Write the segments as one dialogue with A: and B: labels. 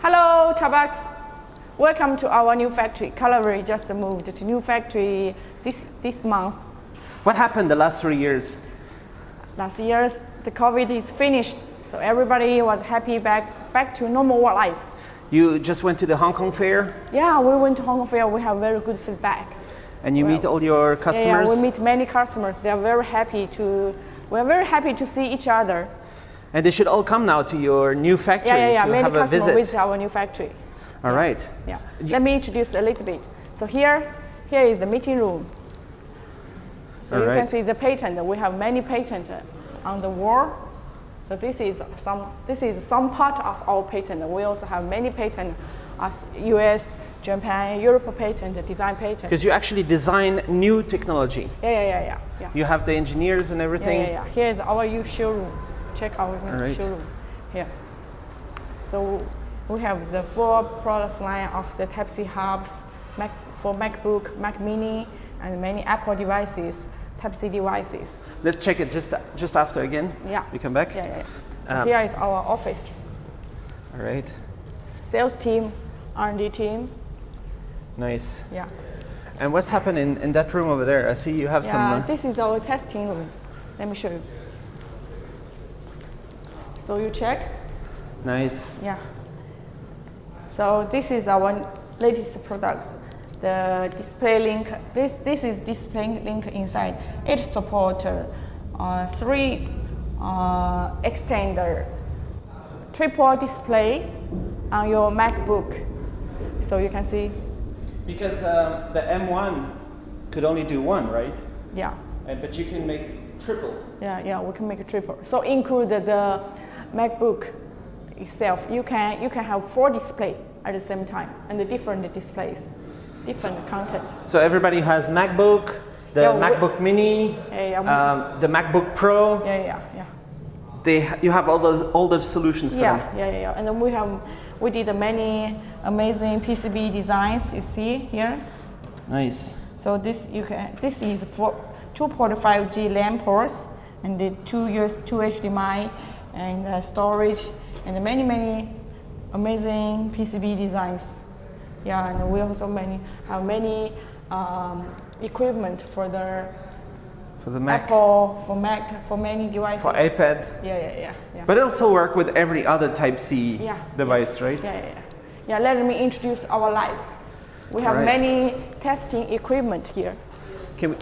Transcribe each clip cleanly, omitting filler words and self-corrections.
A: Hello, Tabax. Welcome to our new factory. Colorii just moved to new factory this month.
B: What happened the last 3 years?
A: Last year, the COVID is finished, so everybody was happy back to normal life.
B: You just went to the Hong Kong fair?
A: Yeah, we went to Hong Kong fair. We have very good feedback.
B: And you meet all your customers?
A: Yeah, we meet many customers. They are very happy to. We are very happy to see each other.
B: And they should all come now to your new factory to
A: many
B: have a
A: customers
B: visit.
A: visit our new factory.
B: All right.
A: Yeah. Let me introduce a little bit. So here is the meeting room. So you can see the patent. We have many patents on the wall. So this is some part of our patent. We also have many patents as US, Japan, Europe patent, design patent.
B: Because you actually design new technology.
A: Yeah.
B: You have the engineers and everything.
A: Yeah. Here is our new showroom. Check our new showroom here. So we have the full product line of the Type-C hubs for MacBook, Mac Mini, and many Apple devices, Type-C devices.
B: Let's check it just after again.
A: Yeah.
B: We come back.
A: Yeah. So here is our office.
B: All right.
A: Sales team, R&D team.
B: Nice.
A: Yeah.
B: And what's happening in that room over there? I see you have some.
A: This is our testing room. Let me show you. So you check.
B: Nice.
A: Yeah. So this is our latest products. The display link. This is display link inside. It supports 3 extender triple display on your MacBook. So you can see.
B: Because the M1 could only do 1, right?
A: Yeah.
B: But you can make triple.
A: Yeah, we can make a triple. So include the MacBook itself. You can have 4 displays at the same time and the different displays, different content.
B: So everybody has MacBook, the MacBook Mini, the MacBook Pro.
A: Yeah.
B: You have all those solutions for them.
A: Yeah. And then we did many amazing PCB designs. You see here.
B: Nice.
A: So this is for 2.5G LAN ports and the 2 HDMI and storage and many amazing PCB designs. Yeah, and we also have many equipment for
B: the Mac.
A: Apple, for Mac, for many devices.
B: For iPad.
A: Yeah.
B: But it also work with every other Type-C device, right?
A: Yeah, let me introduce our lab. We have many testing equipment here.
B: Can we?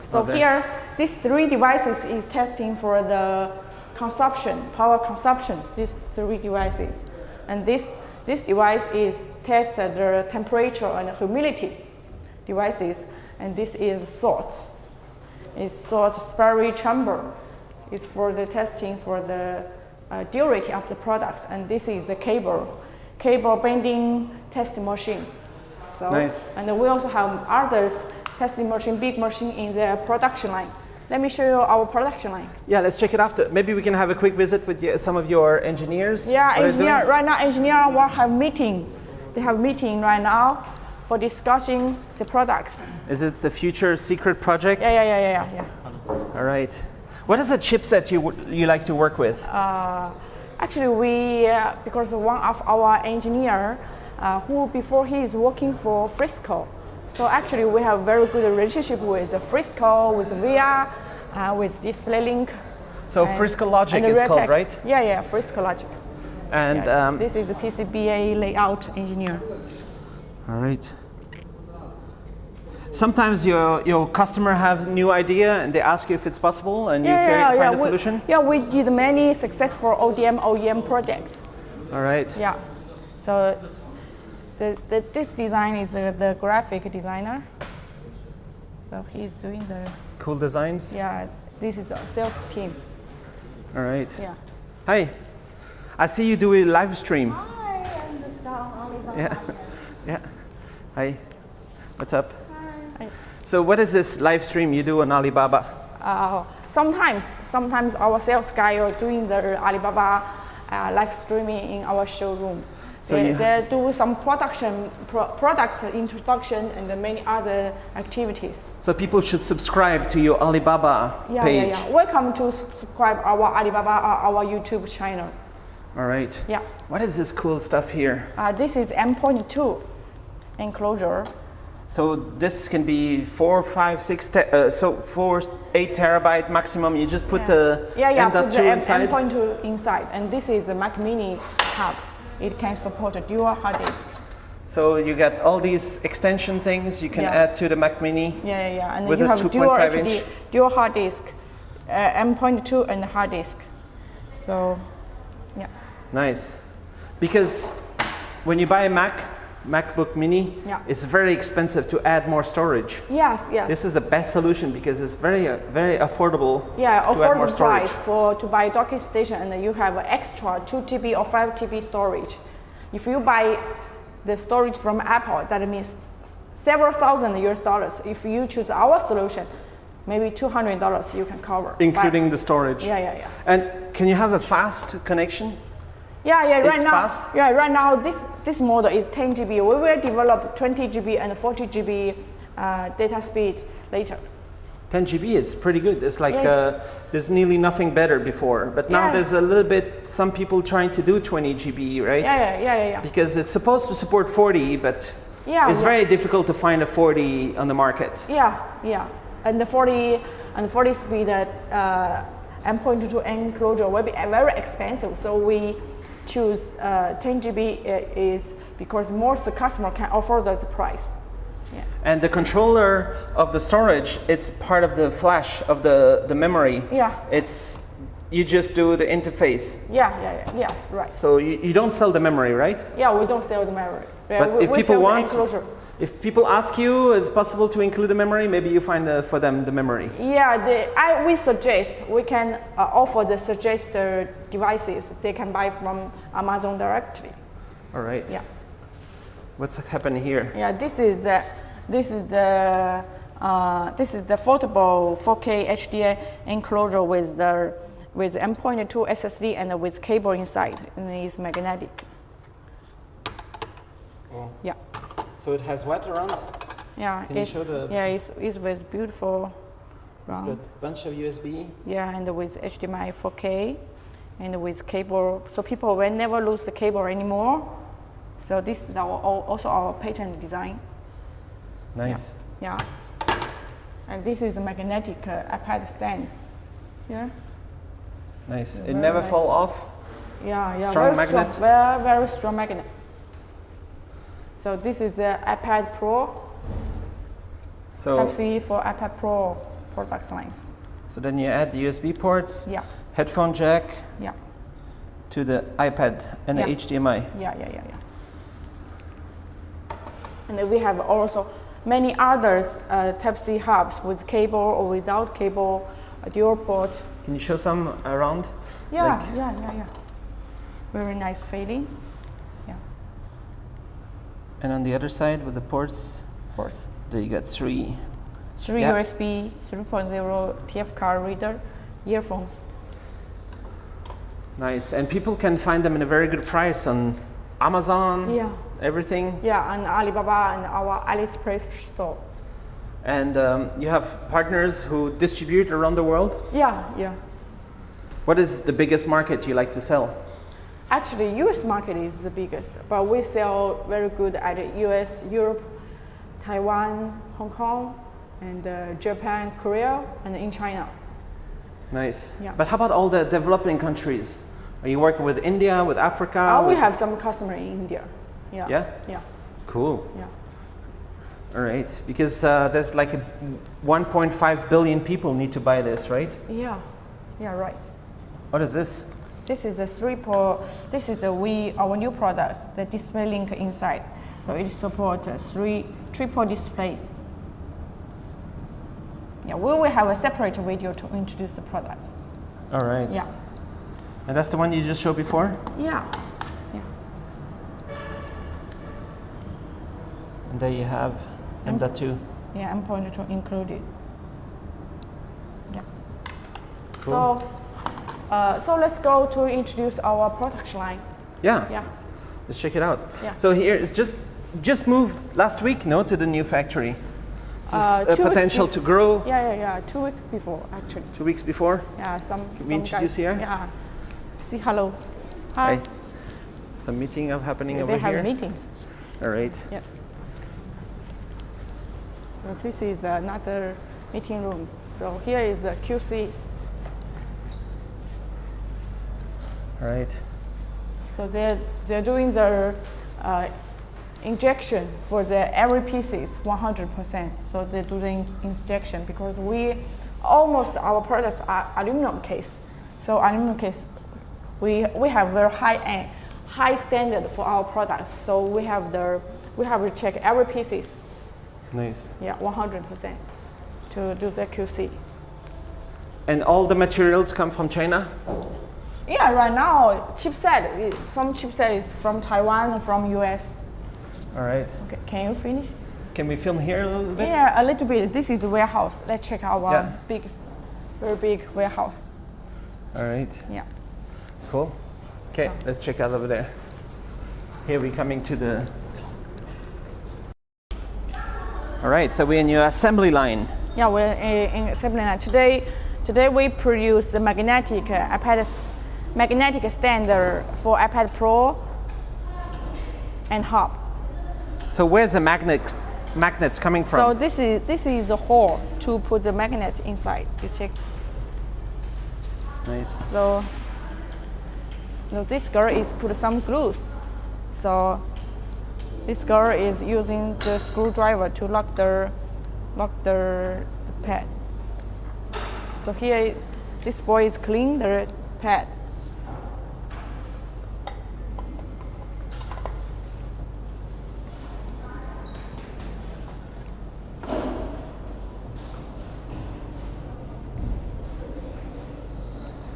A: So here, these 3 devices is testing for the power consumption, these 3 devices. And this device is tested the temperature and humidity devices. And this is salt. It's salt spiral chamber. It's for the testing for the durability of the products. And this is the cable bending testing machine. So,
B: nice.
A: And we also have others testing machine, big machine in the production line. Let me show you our production line. Yeah,
B: let's check it after. Maybe we can have a quick visit with some of your engineers.
A: Yeah, right now engineers will have meeting. They have meeting right now for discussing the products.
B: Is it the future secret project?
A: Yeah.
B: All right. What is the chipset you like to work with?
A: Actually, because one of our engineer, who before he is working for Frisco. So actually, we have very good relationship with Frisco, with VR, with DisplayLink.
B: So Frisco Logic is called, right?
A: Yeah, Frisco Logic.
B: And
A: this is the PCBA layout engineer.
B: All right. Sometimes your customer have new idea and they ask you if it's possible, and you find a solution.
A: We did many successful OEM projects.
B: All right.
A: Yeah. So. This design is the graphic designer. So he's doing the
B: cool designs.
A: Yeah, this is the sales team.
B: All right.
A: Yeah.
B: Hi, I see you do a live stream.
C: Hi, I'm the star of Alibaba.
B: Yeah. Hi. What's up?
A: Hi.
B: So what is this live stream you do on Alibaba?
A: Sometimes our sales guy are doing the Alibaba live streaming in our showroom. So they do some products introduction and many other activities.
B: So people should subscribe to your Alibaba page.
A: Yeah. Welcome to subscribe our Alibaba our YouTube channel.
B: All right.
A: Yeah.
B: What is this cool stuff here?
A: This is M.2 enclosure.
B: So this can be 4, 5, 6, 8 terabyte maximum. You just put the
A: put
B: M.2
A: the
B: inside.
A: M.2 inside, and this is the Mac Mini hub. It can support a dual hard disk.
B: So you get all these extension things you can add to the Mac Mini.
A: And
B: with
A: you
B: a
A: have dual
B: 2.5
A: HD,
B: inch.
A: dual hard disk, M.2 and hard disk. So, yeah.
B: Nice. Because when you buy a MacBook Mini, it's very expensive to add more storage.
A: Yes.
B: This is the best solution because it's very affordable.
A: Yeah,
B: to add more
A: affordable
B: storage.
A: price to buy docking station, and you have extra 2 TB or 5 TB storage. If you buy the storage from Apple, that means several thousand US dollars. If you choose our solution, maybe $200 you can cover.
B: Including the storage.
A: Yeah.
B: And can you have a fast connection?
A: Yeah.
B: It's fast?
A: Right now this model is 10 GB. We will develop 20 GB and 40 GB data speed later.
B: 10 GB is pretty good. It's like there's nearly nothing better before. But now there's a little bit, some people trying to do 20 GB, right?
A: Yeah.
B: Because it's supposed to support 40, but it's very difficult to find a 40 on the market.
A: Yeah. And the 40 speed M.2 enclosure will be very expensive. So we choose 10 GB is because most customer can afford the price. Yeah.
B: And the controller of the storage, it's part of the flash of the memory.
A: Yeah.
B: You just do the interface.
A: Yes, right.
B: So you don't sell the memory, right?
A: Yeah, we don't sell the memory.
B: But if people want, if people ask you, is it possible to include the memory? Maybe you find for them the memory.
A: Yeah, we suggest we can offer the suggested devices they can buy from Amazon directly.
B: All right.
A: Yeah.
B: What's happening here?
A: Yeah, this is the foldable 4K HDR enclosure with M.2 SSD and with cable inside, and it's magnetic.
B: Oh.
A: Yeah.
B: So it has what around?
A: Yeah, it's with beautiful.
B: It's got a bunch of USB.
A: Yeah, and with HDMI 4K, and with cable, so people will never lose the cable anymore. So this is also our patent design.
B: Nice.
A: Yeah. And this is a magnetic iPad stand. Yeah.
B: Nice. It never fall off.
A: Yeah.
B: Strong magnet.
A: Very strong magnet. So this is the iPad Pro.
B: So
A: Type-C for iPad Pro product lines.
B: So then you add the USB ports.
A: Yeah.
B: Headphone jack.
A: Yeah.
B: To the iPad and the HDMI.
A: Yeah. And then we have also many others Type-C hubs with cable or without cable, a dual port.
B: Can you show some around?
A: Yeah. Very nice feeling. Yeah.
B: And on the other side with the ports, there you got three
A: USB 3.0 TF card reader, earphones.
B: Nice. And people can find them in a very good price on Amazon.
A: Yeah.
B: Everything.
A: Yeah, and Alibaba and our AliExpress store.
B: And you have partners who distribute around the world?
A: Yeah.
B: What is the biggest market you like to sell?
A: Actually, US market is the biggest, but we sell very good at US, Europe, Taiwan, Hong Kong, and Japan, Korea, and in China.
B: Nice.
A: Yeah.
B: But how about all the developing countries? Are you working with India, with Africa?
A: We have some customer in India. Yeah.
B: Cool.
A: Yeah.
B: All right, because there's like 1.5 billion people need to buy this, right?
A: Yeah, right.
B: What is this?
A: This is our new products, the display link inside. So it supports triple display. Yeah, we will have a separate video to introduce the products.
B: All right.
A: Yeah.
B: And that's the one you just showed before?
A: Yeah.
B: And there you have M.2.
A: Yeah, M.2 included. Yeah.
B: Cool.
A: So let's go to introduce our product line.
B: Yeah. Let's check it out.
A: Yeah.
B: So here is just moved last week, to the new factory. Potential to grow.
A: Yeah. 2 weeks before, actually.
B: 2 weeks before.
A: Yeah, some
B: we introduce
A: guys,
B: here.
A: Yeah. Say hello. Hi.
B: Some meeting happening over
A: They
B: here.
A: have a meeting.
B: All right.
A: Yeah. So this is another meeting room. So here is the QC.
B: All right.
A: So they're doing the injection for the every pieces 100%. So they're doing injection because almost our products are aluminum case. So aluminum case, we have very high standard for our products. So we have to check every pieces.
B: Nice.
A: Yeah, 100% to do the QC.
B: And all the materials come from China?
A: Yeah, right now some chipset is from Taiwan and from US.
B: All right.
A: Okay, can you finish?
B: Can we film here a little bit?
A: Yeah, a little bit. This is the warehouse. Let's check our
B: Yeah.
A: very big warehouse.
B: All right.
A: Yeah.
B: Cool. Okay, let's check out over there. Here we're coming to the... All right, so we're in your assembly line.
A: Yeah, we're in assembly line. Today we produce the magnetic magnetic stand for iPad Pro and hub.
B: So where's the magnets coming from?
A: So this is the hole to put the magnet inside. You check.
B: Nice.
A: So this girl is put some glues. So this girl is using the screwdriver to lock the pad. So here, this boy is cleaning the pad.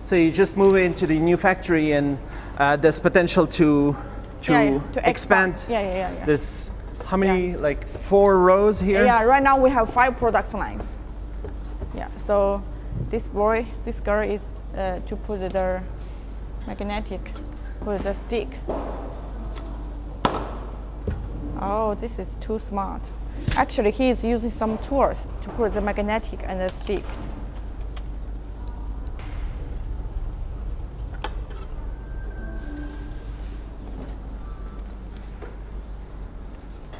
B: So you just move into the new factory and there's potential to expand.
A: Yeah.
B: There's how many, like 4 rows here?
A: Yeah, right now we have 5 production lines. Yeah, so this girl is to put the stick. Oh, this is too smart. Actually, he is using some tools to put the magnetic and the stick.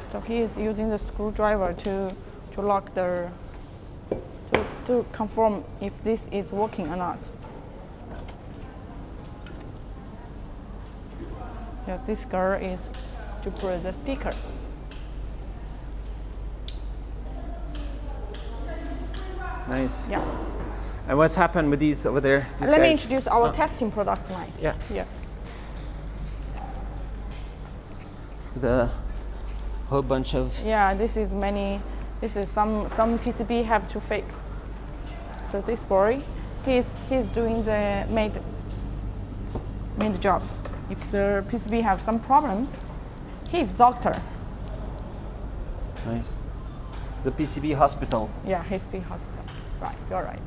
A: So he is using the screwdriver to lock to confirm if this is working or not. Yeah, this girl is to put the sticker.
B: Nice.
A: Yeah.
B: And what's happened with these over there? These
A: Let me
B: guys?
A: introduce our testing products line.
B: Yeah.
A: Here.
B: The whole bunch of...
A: Yeah, this is some PCB have to fix. So this boy, he's doing the made jobs. If the PCB have some problem, he's doctor.
B: Nice. It's a PCB hospital.
A: Yeah, he's big hospital. Right, you're right.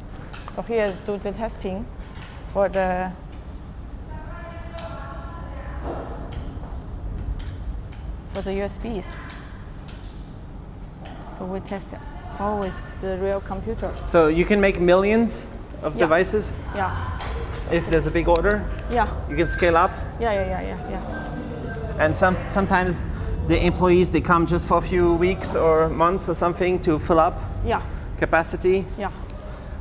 A: So here do the testing for the USBs. So we test always the real computer.
B: So you can make millions of devices?
A: Yeah.
B: If there's a big order?
A: Yeah.
B: You can scale up?
A: Yeah.
B: And sometimes the employees, they come just for a few weeks or months or something to fill up capacity?
A: Yeah.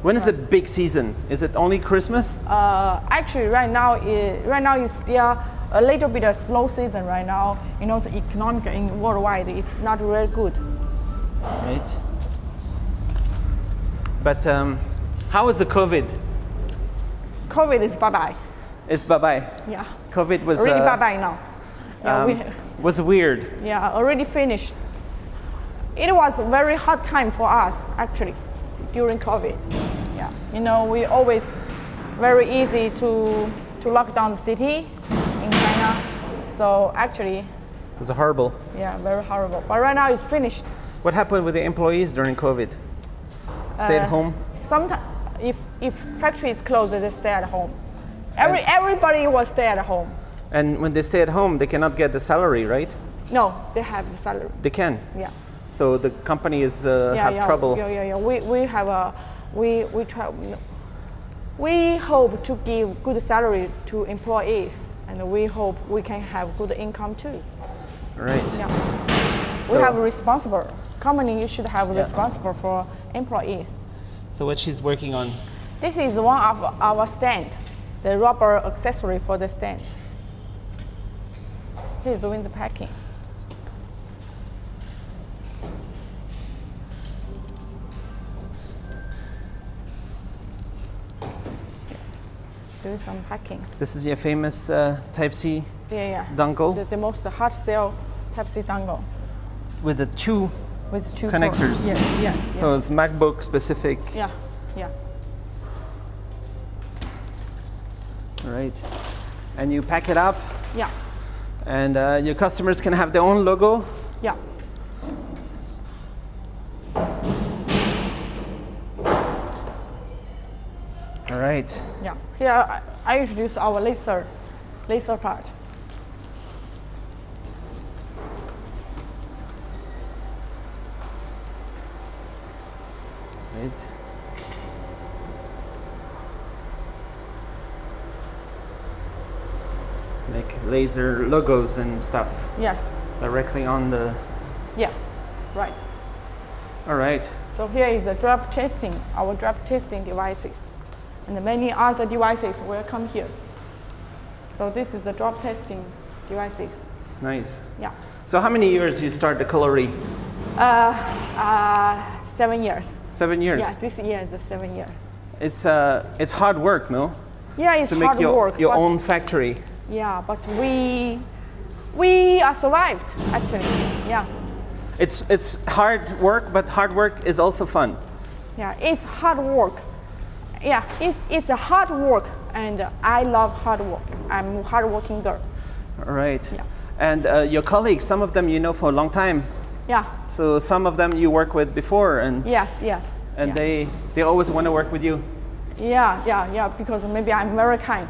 B: When is the big season? Is it only Christmas?
A: Actually, right now is still a little bit of slow season right now. You know, the economic in worldwide is not really good.
B: Right. But how is the COVID?
A: COVID is bye-bye.
B: It's bye-bye.
A: Yeah.
B: COVID was
A: already bye-bye now. Yeah,
B: was weird.
A: Yeah, already finished. It was a very hard time for us actually during COVID. Yeah, you know, we always very easy to lock down the city in China. So actually,
B: it was horrible.
A: Yeah, very horrible. But right now it's finished.
B: What happened with the employees during COVID? Stay at home?
A: Sometimes, if factory is closed, they stay at home. Everybody will stay at home.
B: And when they stay at home, they cannot get the salary, right?
A: No, they have the salary.
B: They can.
A: Yeah.
B: So the company is have trouble.
A: Yeah. We hope to give good salary to employees, and we hope we can have good income too.
B: Right.
A: Yeah.
B: So,
A: we have responsible company should have responsible for employees.
B: So what she's working on?
A: This is one of our stand, the rubber accessory for the stand. He's doing the packing. Doing some packing.
B: This is your famous Type-C
A: Yeah.
B: dongle
A: The most hard sell Type-C dongle.
B: with the two
A: With two
B: connectors.
A: Yes.
B: So it's MacBook specific.
A: Yeah.
B: Right. And you pack it up,
A: Yeah.
B: and your customers can have their own logo.
A: Yeah.
B: All right.
A: Yeah. Here I introduce our laser part.
B: Right. Let's make laser logos and stuff
A: Yes.
B: directly on the.
A: Yeah. Right.
B: All right.
A: So here is the drop testing, our drop testing devices. And many other devices will come here. So this is the drop testing devices.
B: Nice.
A: Yeah.
B: So how many years you start the Colorii?
A: 7 years.
B: 7 years.
A: Yeah, this year is the 7 years.
B: It's hard work, no?
A: Yeah, it's
B: To make
A: hard work.
B: your
A: but-
B: own factory.
A: Yeah, but we are survived actually. Yeah.
B: It's hard work, but hard work is also fun.
A: Yeah, it's hard work. Yeah, it's a hard work, and I love hard work. I'm a hardworking girl.
B: All right.
A: Yeah.
B: And your colleagues, some of them you know for a long time.
A: Yeah.
B: So some of them you work with before, and
A: Yes.
B: and
A: yeah.
B: they always want to work with you.
A: Yeah. Because maybe I'm very kind.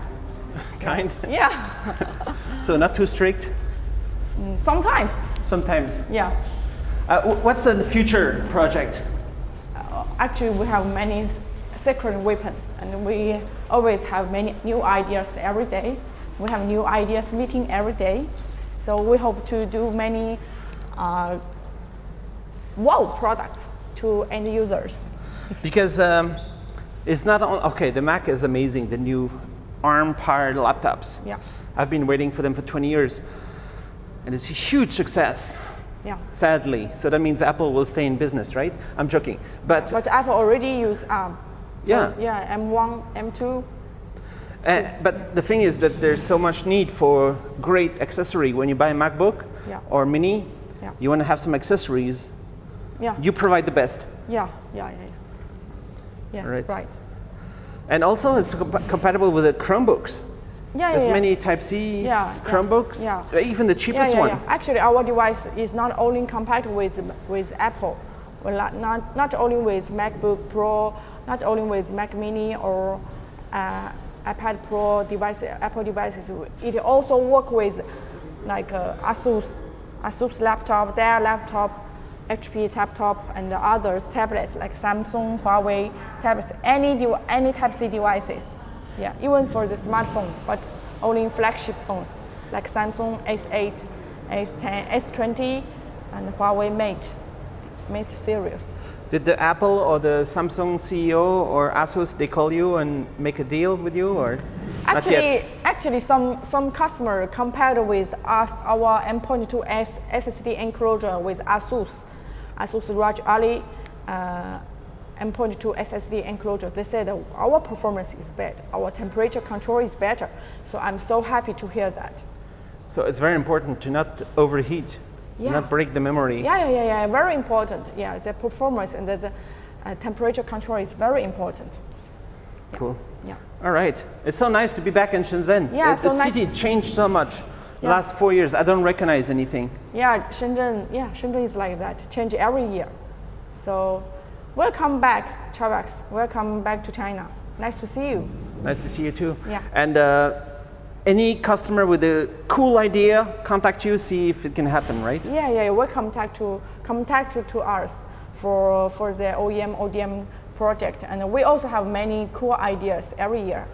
B: Kind.
A: Yeah.
B: So not too strict.
A: Sometimes.
B: Sometimes.
A: Yeah.
B: What's the future project?
A: Actually, we have many secret weapons, and we always have many new ideas every day. We have new ideas meeting every day. So we hope to do many wow products to end users.
B: Because it's not on, okay, the Mac is amazing, the new ARM-powered laptops.
A: Yeah.
B: I've been waiting for them for 20 years. And it's a huge success,
A: Yeah.
B: sadly. So that means Apple will stay in business, right? I'm joking. But
A: Apple already use ARM.
B: yeah.
A: Yeah, M1, M2.
B: But the thing is that there's so much need for great accessory. When you buy a MacBook
A: Yeah.
B: or Mini,
A: Yeah.
B: you want to have some accessories.
A: Yeah.
B: You provide the best.
A: Yeah.
B: Right.
A: Right.
B: And also it's compatible with the Chromebooks.
A: Yeah.
B: There's
A: yeah.
B: many Type-C
A: Yeah,
B: Chromebooks,
A: yeah.
B: even the cheapest one.
A: Yeah. Actually, our device is not only compatible with Apple, well, not only with MacBook Pro, not only with Mac Mini or iPad Pro devices, Apple devices. It also work with like Asus laptop, Dell laptop, HP laptop, and the others tablets like Samsung, Huawei tablets, any Type-C devices. Yeah, even for the smartphone, but only flagship phones like Samsung S8, S10, S20, and Huawei Mate series.
B: Did the Apple or the Samsung CEO or Asus, they call you and make a deal with you, or not yet?
A: Actually, some customer compared with us our M.2 SSD enclosure with Asus ROG Ally M.2 SSD enclosure. They said that our performance is better, our temperature control is better. So I'm so happy to hear that.
B: So it's very important to not overheat, not break the memory.
A: Yeah, very important. Yeah, the performance and the temperature control is very important.
B: Cool.
A: Yeah.
B: All right. It's so nice to be back in Shenzhen.
A: Yeah,
B: the
A: so nice.
B: city changed so much. Last 4 years, I don't recognize anything.
A: Yeah, Shenzhen is like that, change every year. So welcome back, Travex. Welcome back to China. Nice to see you.
B: Nice to see you too.
A: Yeah.
B: And any customer with a cool idea, contact you, see if it can happen, right?
A: Yeah. We'll contact to us for the OEM project, and we also have many cool ideas every year.